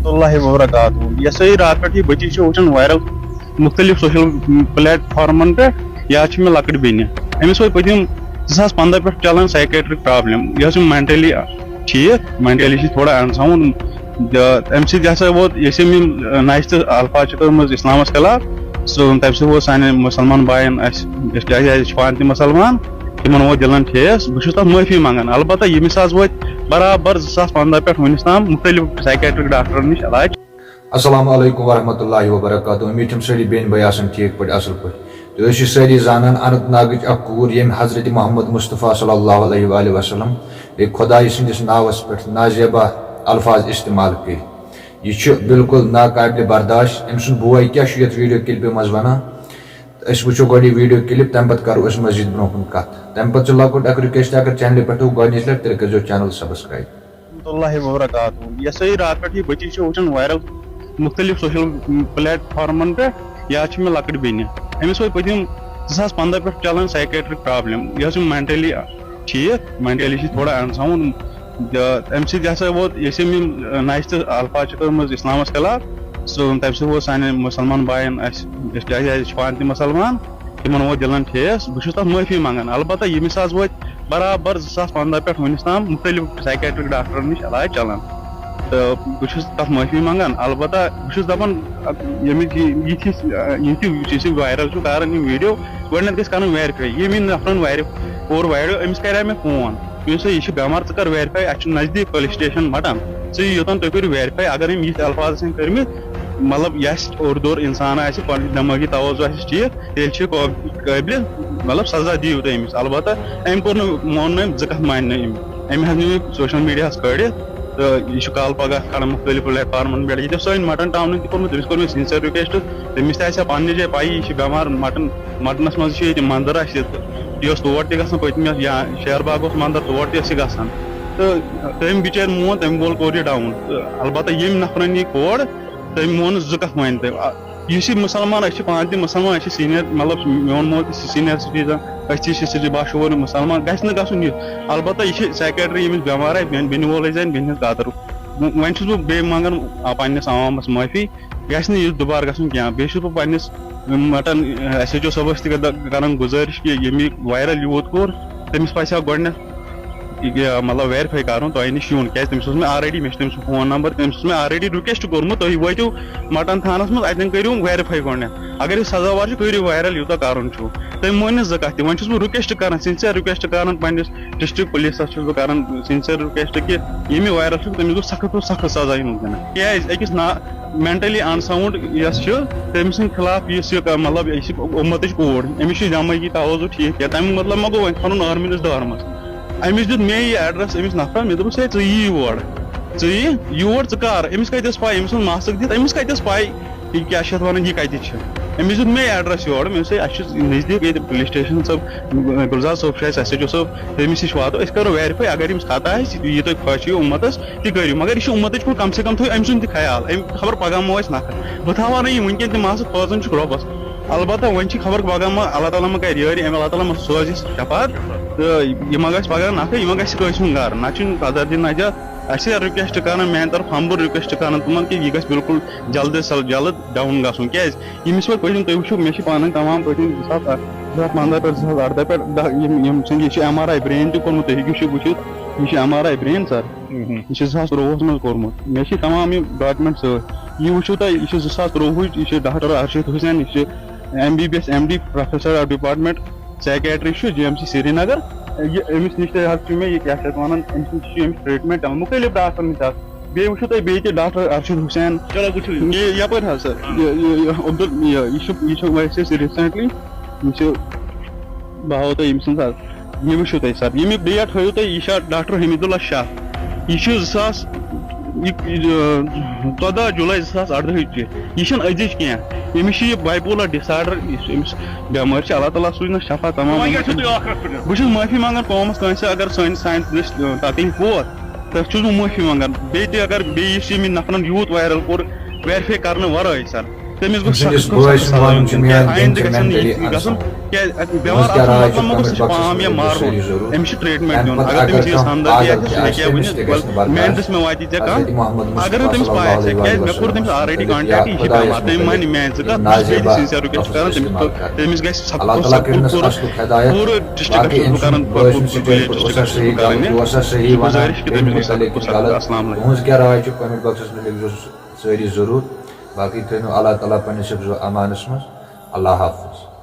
اللہ وبرکاتہ یہ سا رات پہ بچی وچان وائرل مختلف سوشل پلیٹ فارمن پہ یہ مے لکٹ بین امس وی پتم 2015 پہ چلان سائکیٹرک پرابلم یہ مینٹلی ٹھیک مینٹلی تھوڑا انساؤنڈ ام سا ووت یہ نشت الفاظ کرمز اسلامس خلاف تمہ سۭتۍ ووت سانٮ۪ن مسلمان بایَن اَسہِ پانہٕ تہِ مسلمان تمن ووت دلن ٹھیس بہٕ چھُس تتھ معٲفی منگان البتہ ییٚمِس حظ ووت برابر 2015 پٮ۪ٹھ وُنیُس تام مختلف سائکیٹرک ڈاکٹرن نش علاج. السلام علیکم ورحمۃ اللہ وبرکاتہ. امید چھم سٲری بیٚنہِ بٲے آسان ٹھیٖک پٲٹھۍ اصل پٲٹھۍ. تُہۍ ٲسِو سٲری زانان اننت ناگٕچ اکھ کوٗر ییٚمۍ حضرت محمد مصطفیٰ صلی اللہ علیہ وآلہ وسلم خۄدایہِ سٕنٛدِس ناوس پٮ۪ٹھ نازیبا الفاظ استعمال کٔرۍ. یہ چھُ بالکل ناقابل برداشت. أمۍ سُنٛد بوے کیٛاہ چھُ یتھ ویڈیو کلپہِ منٛز ونان أسۍ وٕچھو گۄڈٕ یہِ ویڈیو کلپ تمہِ پتہٕ کرو أسۍ مزیٖد برونٛہہ کُن کتھ. تمہِ پتہٕ چھُ لۄکُٹ اکھ رِکویسٹ اگر چینلہِ پٮ۪ٹھ گۄڈنِچ لٹہِ تیٚلہِ کٔرۍزیو چینل سبسکرایب. اللہ وبرکاتہ یہ سا رات پہ بچی وچان وائرل مختلف سوشل پلیٹ فارمن پہ یہ مے لکٹ بین امس وی پتم 2015 پہ چلان سائکیٹرک پرابلم یہ مینٹلی ٹھیک مینٹلی تھوڑا انساؤنڈ ام سا ووت یہ نشت الفاظ کرمز اسلامس خلاف تمہ سۭتۍ ووت سانٮ۪ن مسلمان بایَن اَسہِ پانہٕ تہِ مسلمان تمن ووت دلن ٹھیس بہٕ چھُس تتھ معٲفی منگان البتہ ییٚمِس حظ ووت برابر 2015 پٮ۪ٹھ وُنیُس تام مختلف سائکیٹرک ڈاکٹرن نش علاج چلان تو بہٕ چھُس تتھ معٲفی منگان البتہ بہٕ چھُس دپان یہِ وائرل چھُ کران یِم ویڈیو گۄڈٕنیتھ گژھِ کرُن ویرِفاے ییٚمہِ نفرن کوٚر وایرل أمِس کرے مےٚ فون یہِ چھُ بٮ۪مار ژٕ کر ویرِفاے اَسہِ چھُ نزدیٖک پُلیس سٹیشن مٹن ژٕ یوٚتن تُہۍ کٔرِو ویرِفاے اگر أمۍ یِتھ الفاظ آسن کٔرمٕتۍ مطلب یہِ آسہِ اورٕ دورٕ اِنسان آسہِ پنٕنۍ دٮ۪مٲغی توازُ آسٮ۪س ٹھیٖک تیٚلہِ چھِ قٲبلہِ مطلب سزا دِیِو تُہۍ أمِس البتہ أمۍ کوٚر نہٕ مون نہٕ أمۍ زٕ کتھ مانہِ نہٕ أمۍ حظ نیوٗ سوشل میٖڈیاہس کھٲلِتھ تہٕ یہِ چھُ کال پگہہ کھڑا مختلف پلیٹ فارمن پٮ۪ٹھ ییٚتہِ سٲنۍ مٹن ٹاونن تہِ کوٚرمُت تٔمِس کوٚر مےٚ سِنسیر رِکویسٹ تٔمِس تہِ آسہِ ہا پننہِ جایہِ پایی یہِ چھِ بٮ۪مار مٹنس منٛز چھِ ییٚتہِ منٛدر اَسہِ یہِ اوس تور تہِ گژھان پٔتمہِ یا شیر باغ اوس منٛدر تور تہِ ٲسۍ یہِ گژھان تہٕ تٔمۍ بِچارِ مون تٔمۍ وول کوٚر یہِ ڈاوُن تہٕ البتہ ییٚمۍ نفرن یہِ کوٚر تٔمۍ مون نہٕ زٕ کتھ مٲنۍ تٔمۍ یُس یہِ مُسلمان أسۍ چھِ پانہٕ تہِ مُسلمان أسۍ چھِ سیٖنیر مطلب میون مول تہِ چھِ سیٖنیر سِٹیٖزن أسۍ تہِ چھِ باشعوٗر مُسلمان گژھِ نہٕ گژھُن یہِ البتہ یہِ چھِ سائکیٹری ییٚمِس بٮ۪مار آسہِ بیٚنہِ وول ٲسۍ زَن بیٚنہِ ہٕنٛز قدر وۄنۍ چھُس بہٕ بیٚیہِ منٛگان پننِس عوامس معٲفی گژھِ نہٕ یہِ دُبارٕ گژھُن کینٛہہ بیٚیہِ چھُس بہٕ پننِس مٹن ایس ایچ او صٲبس تہِ کران گُزٲرِش کہِ ییٚمہِ یہِ وایرل یوٗت کوٚر تٔمِس پزِ ہا گۄڈنیتھ مطلب ویرِفاے کرُن تۄہہِ نِش یُن کیازِ تٔمِس اوس مےٚ آلریڈی مےٚ چھُ تٔمۍ سُنٛد فون نمبر تٔمِس اوس مےٚ آلریڈی رِکویسٹ کوٚرمُت تُہۍ وٲتِو مٹن تھانس منٛز اتٮ۪ن کٔرِو ویرِفاے گۄڈنیتھ اگر یہِ سزاوار چھُ کٔرِو وایرل یوٗتاہ کرُن چھُ تٔمۍ مٲنۍ نہٕ زٕ کتھ تہِ وۄنۍ چھُس بہٕ رِکویسٹ کران سِنسیر رِکویسٹ کران پننِس ڈسٹرکٹ پُلیٖسس چھُس بہٕ کران سِنسیر رِکویسٹ کہِ ییٚمہِ یہِ وایرل چھُ تٔمِس گوٚژھ سخت سخت سزا یُن دِنہٕ کیازِ أکِس مینٹلی انساوُنڈ یۄس چھِ تٔمۍ سٕنٛدِ خلاف یُس یہِ مطلب یہِ چھِ اُمتٕچ کوٗر أمِس چھُ دٮ۪مٲغی توازُ ٹھیٖک کینٛہہ تمیُک مطلب ما گوٚو وۄنۍ ژھٕنُن آرمہِ دارِ منٛز أمِس دیُت مےٚ یہِ ایڈرس أمِس نفرن مےٚ دوٚپُس ہے ژٕ یہِ یور ژٕ یہِ یور ژٕ کر أمِس کتہِ ٲس پاے أمِس اوس ماسک دِتھ أمِس کتہِ ٲس پاے یہِ کیاہ چھِ اتھ ونان یہِ کتہِ چھِ أمِس دیُت مےٚ ایڈرس یورٕ مےٚ دوٚپُس ہے اَسہِ چھُ نزدیٖک ییٚتہِ پُلیٖس سٹیشن صٲب گُلزار صٲب چھُ اَسہِ ایس ایچ او صٲب تٔمِس نِش واتو أسۍ کرو ویرِفاے اگر أمِس خطا آسہِ یہِ تۄہہِ خۄش یِیو اُمتس تہِ کٔرِو مگر یہِ چھُ اُمتٕچ کوٗر کم سے کم تھٲیِو أمۍ سُنٛد تہِ خیال أمۍ خبر پگہہ ما آسہِ نکھٕ بہٕ تھاوہا نہٕ یہِ وٕنکیٚن تہِ ماسک پٲژن چھُ رۄبس البتہ وۄنۍ چھِ خبر پگہہ ما اللہ تعالیٰ ما کرِ یٲرِ اللہ تعالیٰ ما سوزِ شفاعت تہٕ یہِ ما گژھِ پگہہ نکھٕ یہِ ما گژھِ کٲنٛسہِ ہُنٛد گرٕ نتہٕ چھُنہٕ قدر دِنۍ نجات اَسہِ رِکویسٹ کران میانہِ طرفہٕ ہمبل رِکویسٹ کران تِمن کہِ یہِ گژھِ بالکل جلد سے جلد ڈاوُن گژھُن کیازِ ییٚمِس وۄنۍ پٔتِم تُہۍ وٕچھِو مےٚ چھِ پانہٕ تمام پٔتِم 2015 پٮ۪ٹھ 2018 پٮ۪ٹھ یِم سٕنٛدۍ یہِ چھُ ایم آر آی برین تہِ کوٚرمُت تُہۍ ہیٚکِو وٕچھِتھ یہِ چھُ ایم آر آی برین سر یہِ چھُ 2013 منٛز کوٚرمُت مےٚ چھِ تمام یِم ڈاکمینٹ سۭتۍ یہِ وٕچھِو تُہۍ یہِ چھُ 2013 یہِ چھُ ڈاکٹر ارشد حُسین یہِ چھُ M B B S M D professor of department psychiatry چھُ جی ایم سی سری نگر یہِ أمِس نِش تہِ حظ چھُ مےٚ یہِ کیاہ چھِ اتھ ونان أمِس نِش چھُ أمِس ٹریٖٹمنٹ چلان مُختٔلِف ڈاکٹرن نِش حظ بیٚیہِ وٕچھِو تُہۍ بیٚیہِ تہِ ڈاکٹر ارشد حُسین یہِ یپٲرۍ حظ سر یہِ چھُ ویسے ریٖسنٹلی یہِ چھُ بہٕ ہاوو تۄہہِ أمۍ سٕنٛز حظ یہِ وٕچھِو تُہۍ سر ییٚمیُک ڈیٹ ہٲیِو تُہۍ یہِ چھا ڈاکٹر حمید اللہ شاہ یہِ چھُ 14 جُلاے 2018 یہِ چھنہٕ أزِچ کینٛہہ أمِس چھِ یہِ بایپولر ڈِس آرڈر یُس أمِس بٮ۪مٲرۍ چھِ اللہ تعالیٰ سوٗزنَس شفا تمام بہٕ چھُس معٲفی منٛگان قومس کٲنٛسہِ اگر سانہِ دٔسۍ تکلیٖف ووت تتھ چھُس بہٕ معٲفی منٛگان بیٚیہِ تہِ اگر بیٚیہِ یُس ییٚمہِ نفرن یوٗت وایرل کوٚر ویرِفاے کرنہٕ ورٲے سر تٔمِس گوٚژھ سٕنٛدِس سخت بٲے سخت سُنٛد سزا وَنُن یُن چھُ دِنہٕ میٛانہِ کیٛازِ آیندٕ بیٚنہِ چھِ گژھن نہٕ mentally یِتھ گژھُن unsound. کیٛازِ بیٚمار تُہٕنٛز کیٛاہ آسنُک راے چھِ مطلب مہ گوٚژھ comment یہِ box پام منٛز یا لیکھِو مارہون سٲری ضروٗر. أمِس چھِ ٹرٛیٖٹمٮ۪نٛٹ اَمہِ دیُن پتہٕ اگر تٔمِس اگر یہِ کانٛہہ ہمدردی پاگل آسہِ تہِ سُہ آسہِ ہیٚکہِ تٔمِس ؤنِتھ تہِ گژھِ نہٕ میٛانہِ برداش. دٔسمہِ واتی ژےٚ حضرت محمد کانٛہہ اگر مصطفیٰ نہٕ تٔمِس صلی پاے اللہ آسہِ علیہ کیٛازِ وآلہ مےٚ کوٚر تٔمِس وسلمس آلریڈی متعلق یا کانٹیکٹ یہِ چھِ خۄدایس بٮ۪مار تٔمۍ مانہِ متعلق میٛانہِ ژٕ کَتھ نازیبا بیٚیہِ سِنسیر یُس کران لفظ تٔمِس استعمال کران. تٔمِس گژھِ سخت اللہ کھۄتہٕ تعالیٰ سخت کٔرِنَس پوٗرٕ اصلُک ہدایت. پوٗرٕ ڈِسٹرکَس باقٕے چھُس أمۍ بہٕ کران سُنٛد بٲے سُنٛد وِلیج سٹیٹمنٹ اوسا ڈِسٹرکَس چھُس صحیح بہٕ کران غلط یہِ اوسا چھُس صحیح بہٕ وَنان گُزٲرِش کہِ بیٚیہِ تٔمِس ؤنِو گوٚژھ تۄہہِ سخت لیکِن کھۄتہٕ غلط. سخت السلام علیکُم تُہٕنٛز کیٛاہ راے چھِ comment box منٛز لیکھزیو سٲری ضروٗر. باقٕے تھٲینو اللہ تعالیٰ پنٛنِس حِفظ و امانَس منٛز. اللہ حافظ.